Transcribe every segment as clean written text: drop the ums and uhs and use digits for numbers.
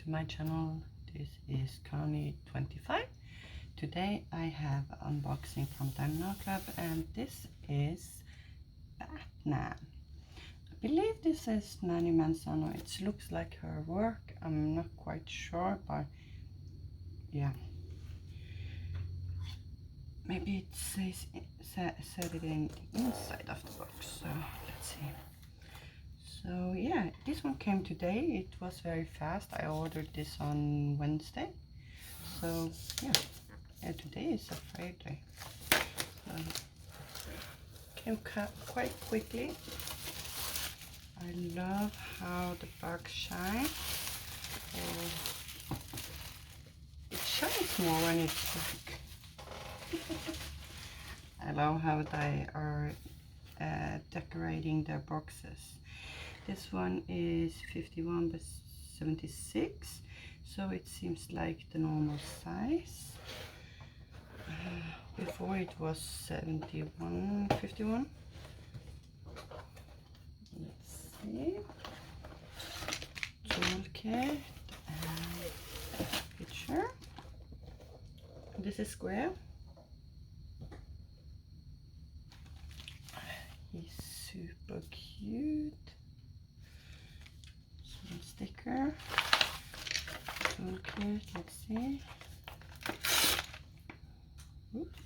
to my channel. This is Connie25. Today I have unboxing from Diamond Art Club, and this is Batman. I believe this is Nanny Manzano. It looks like her work. I'm not quite sure, but yeah. Maybe it said it in the inside of the box, so let's see. So yeah, this one came today. It was very fast. I ordered this on Wednesday. So yeah, today is a Friday. Came quite quickly. I love how the box shines. It shines more when it's black. I love how they are decorating their boxes. This one is 51 by 76, so it seems like the normal size. Before it was 71, 51. Let's see. Toolkit and picture. This is square. He's super cute. Some sticker. Toolkit, let's see. Oops.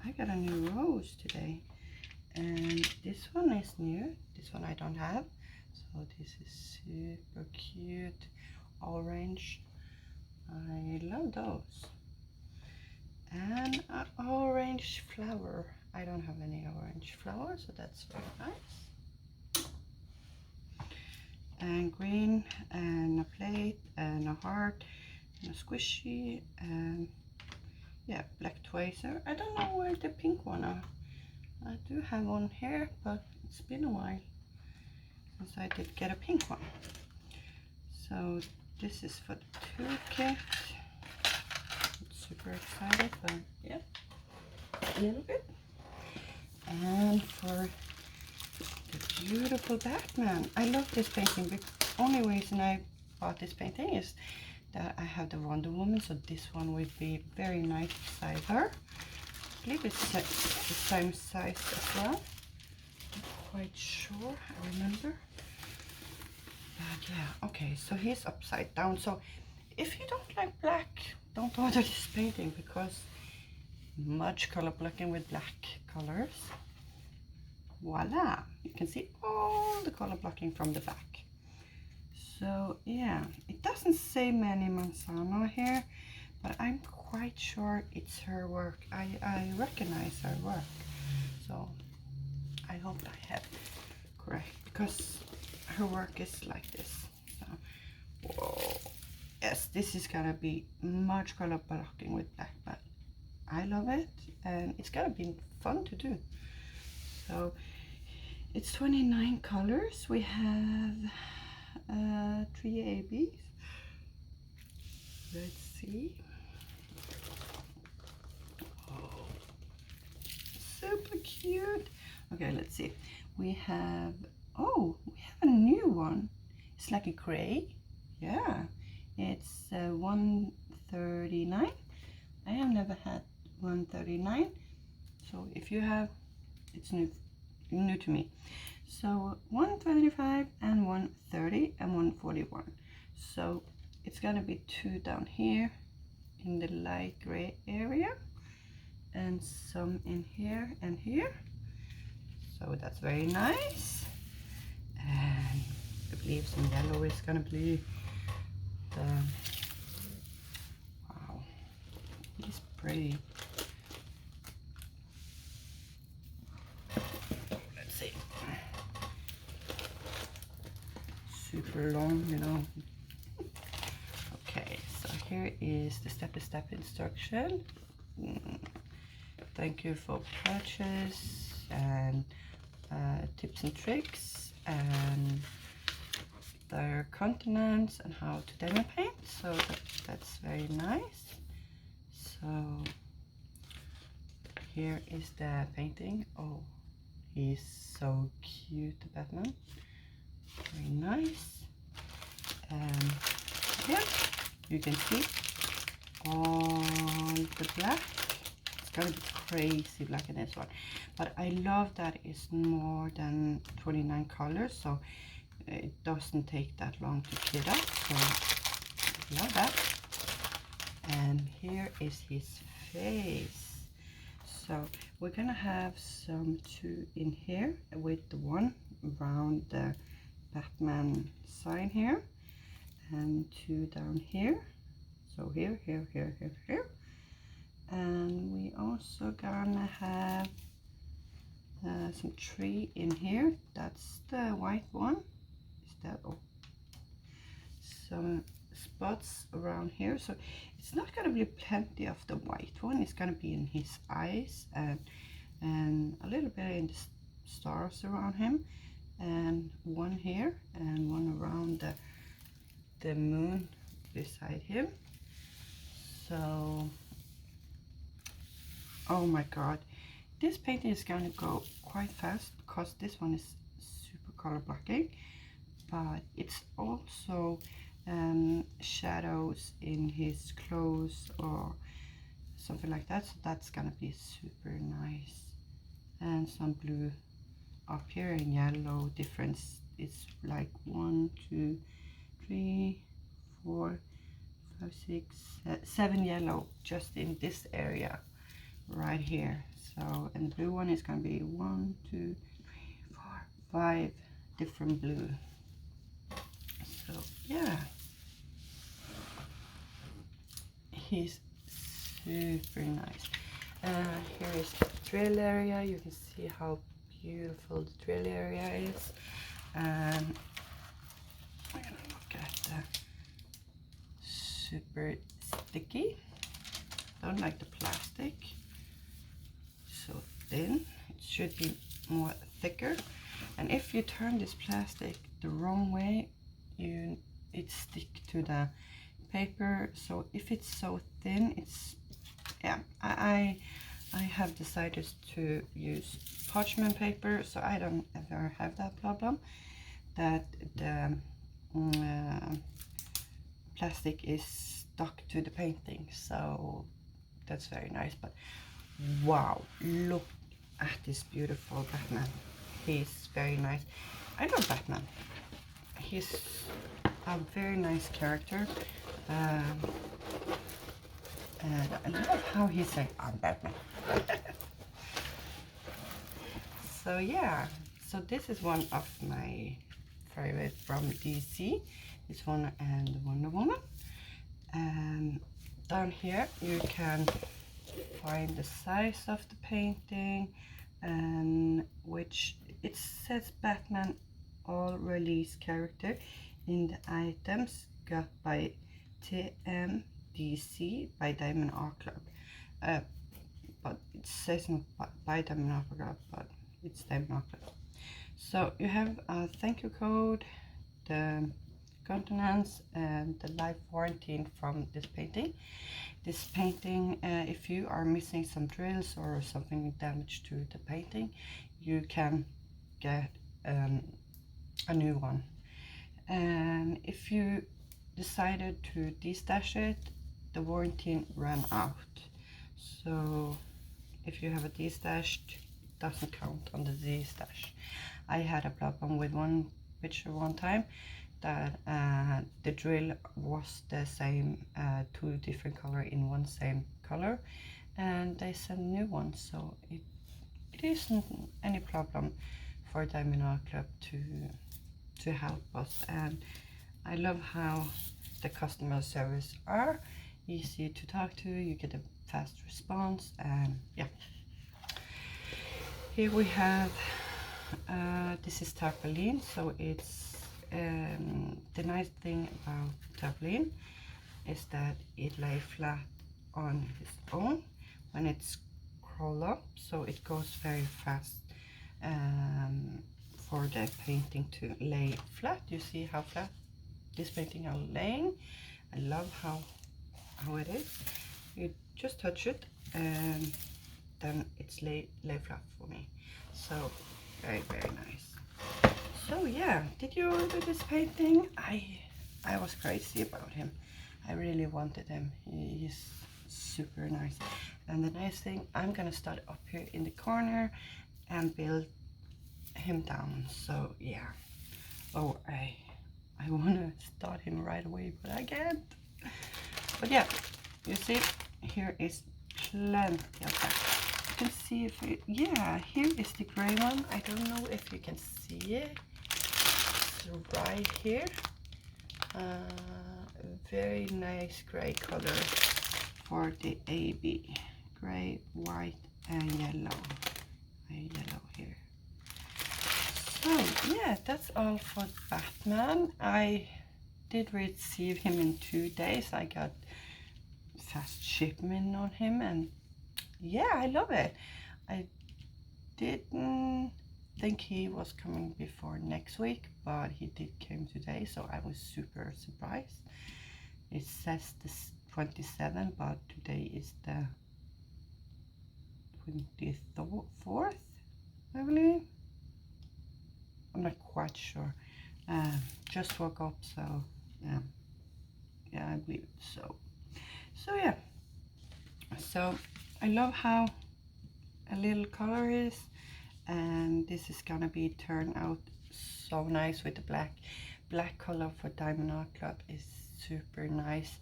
I got a new rose today, and this one is new. This one I don't have, so this is super cute, orange. I love those. And an orange flower. I don't have any orange flowers, so that's very nice. And green, and a plate, and a heart, and a squishy, and yeah, black tweezer. I don't know where the pink one are. I do have one here, but it's been a while since I did get a pink one. So this is for the toolkit. I'm super excited, but yeah, a little bit. And for the beautiful Batman. I love this painting. The only reason I bought this painting is that I have the Wonder Woman, so this one would be very nice beside her. I believe it's the same size as well. Not quite sure, I remember. But yeah, okay, so he's upside down. So if you don't like black, don't order this painting, because much color blocking with black colors. Voila, you can see all the color blocking from the back. So yeah, it doesn't say Nanny Manzano here, but I'm quite sure it's her work. I recognize her work, so I hope I have correct, because her work is like this. So whoa, yes, this is gonna be much color blocking with black, but I love it, and it's gonna be fun to do. So it's 29 colors. We have 3 ABs. Let's see. Oh, super cute. Okay, let's see. We have a new one. It's like a gray. Yeah, it's 139. I have never had 139, so if you have, it's new to me. So 125 and 130 and 141. So it's gonna be 2 down here in the light gray area, and some in here and here. So that's very nice. And I believe some yellow is gonna be the, wow, it's pretty. Super long, you know. Okay, so here is the step-by-step instruction. Thank you for purchase, and tips and tricks, and their continents, and how to demo paint. So that's very nice. So here is the painting. Oh, he's so cute, the Batman. Very nice. And yeah, you can see all the black. It's gonna be crazy black in this one, but I love that it's more than 29 colors, so it doesn't take that long to kit up. So I love that. And here is his face. So we're gonna have some two in here with the one around the Batman sign here, and two down here. So here, here, here, here, here. And we also gonna have some tree in here. That's the white one. Is that all? Some spots around here. So it's not gonna be plenty of the white one. It's gonna be in his eyes and a little bit in the stars around him, and one here and one around the moon beside him. So oh my god, this painting is going to go quite fast because this one is super color blocking, but it's also shadows in his clothes or something like that, so that's gonna be super nice. And some blue up here in yellow. Difference, it's like 1, 2, 3, 4, 5, 6, 7 yellow just in this area right here. So, and the blue one is going to be 1, 2, 3, 4, 5 different blue. So yeah, he's super nice. Here is the drill area. You can see how beautiful the drill area is. And we're gonna look at the super sticky. Don't like the plastic. So thin. It should be more thicker. And if you turn this plastic the wrong way, it stick to the paper. So if it's so thin, it's, yeah, I have decided to use parchment paper, so I don't ever have that problem that the plastic is stuck to the painting. So that's very nice. But wow, look at this beautiful Batman. He's very nice. I love Batman. He's a very nice character. And I love how he said, "I'm Batman." So yeah, so this is one of my favorite from DC. This one and Wonder Woman. And down here you can find the size of the painting, and which it says Batman all release character in the items got by TMDC by Diamond Art Club. But it says not by Diamond Art Club, but it's Diamond Art Club. So you have a thank you code, the countenance, and the life warranty from this painting. This painting, if you are missing some drills or something damaged to the painting, you can get a new one. And if you decided to destash it, the warranty ran out. So if you have a destash, it doesn't count on the destash. I had a problem with one picture one time that the drill was the same, two different color in one same color, and they sent new ones. So it isn't any problem for Diamond Art Club to help us. And I love how the customer service are easy to talk to. You get a fast response, and yeah. Here we have this is tarpaulin. So it's the nice thing about tarpaulin is that it lay flat on its own when it's crawl up, so it goes very fast for the painting to lay flat. You see how flat this painting are laying. I love how it is. You just touch it and then it's lay flat for me. So very, very nice. So yeah, did you order this painting? I was crazy about him. I really wanted him. He's super nice. And the nice thing, I'm gonna start up here in the corner and build him down. So yeah. Oh, I wanna start him right away, but I can't. But yeah, you see, here is plenty of that. You can see if it, yeah, here is the gray one. I don't know if you can see it. It's right here. Very nice gray color for the AB. Gray, white, and yellow. Yellow here. So yeah, that's all for Batman. I did receive him in 2 days. I got fast shipment on him, and yeah, I love it. I didn't think he was coming before next week, but he did came today, so I was super surprised. It says the 27th, but today is the 24th, I believe. I'm not quite sure. Just woke up, so yeah, I believe so. So yeah, so I love how a little color is, and this is gonna be turn out so nice with the black color for Diamond Art Club is super nice.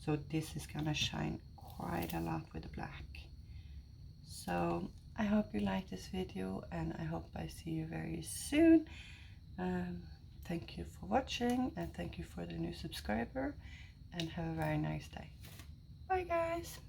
So this is gonna shine quite a lot with the black. So I hope you like this video, and I hope I see you very soon. Thank you for watching, and thank you for the new subscriber, and have a very nice day. Bye guys.